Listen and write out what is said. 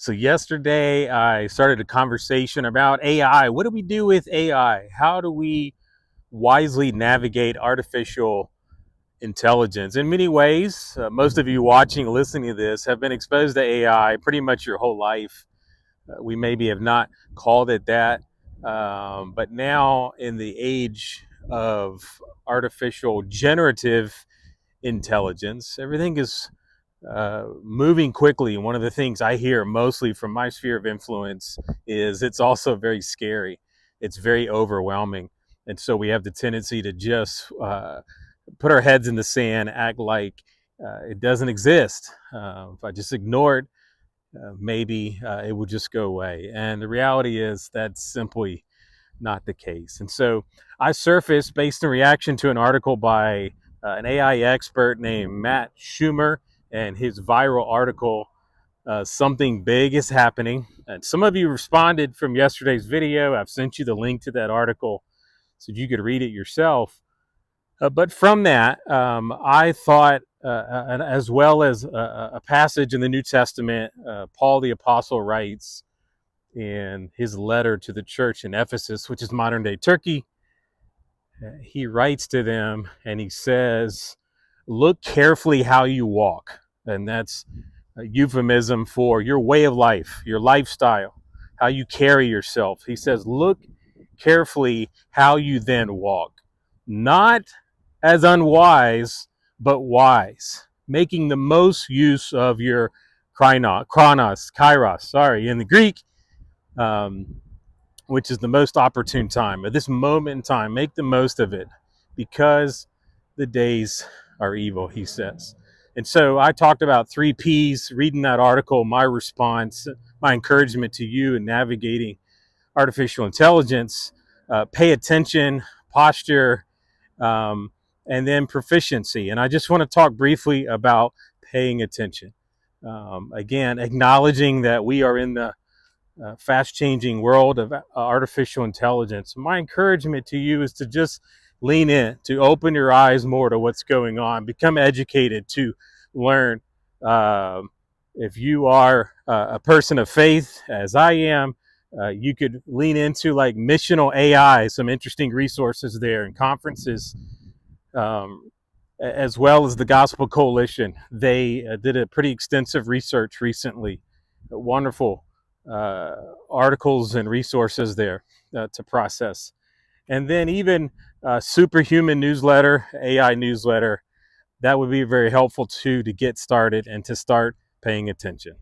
So yesterday I started a conversation about AI. What do we do with AI? How do we wisely navigate artificial intelligence? In many ways, most of you watching, listening to this have been exposed to AI pretty much your whole life. We maybe have not called it that, but now in the age of artificial generative intelligence, everything is moving quickly. And one of the things I hear mostly from my sphere of influence is it's also very scary. It's very overwhelming. And so we have the tendency to just put our heads in the sand, act like it doesn't exist. If I just ignore it, maybe it will just go away. And the reality is that's simply not the case. And so I surfaced based in reaction to an article by an AI expert named Matt Shumer and his viral article, Something Big is Happening. And some of you responded from yesterday's video. I've sent you the link to that article so you could read it yourself. But from that, I thought, as well as a passage in the New Testament, Paul the Apostle writes in his letter to the church in Ephesus, which is modern day Turkey. He writes to them and he says, look carefully how you walk. And that's a euphemism for your way of life, your lifestyle, how you carry yourself. He says, look carefully how you then walk, not as unwise, but wise, making the most use of your kairos, in the Greek, um, which is the most opportune time. At this moment in time, make the most of it because the days are evil, he says. And so I talked about 3 P's, reading that article, my response, my encouragement to you in navigating artificial intelligence, pay attention, posture, um, and then proficiency. And I just want to talk briefly about paying attention. Again, acknowledging that we are in the fast-changing world of artificial intelligence. My encouragement to you is to just lean in, to open your eyes more to what's going on, become educated, to learn. If you are a person of faith, as I am, you could lean into like Missional Ai, some interesting resources there and conferences, as well as the Gospel Coalition. They did a pretty extensive research recently, wonderful articles and resources there to process. And then even Superhuman newsletter, AI newsletter, that would be very helpful too to get started and to start paying attention.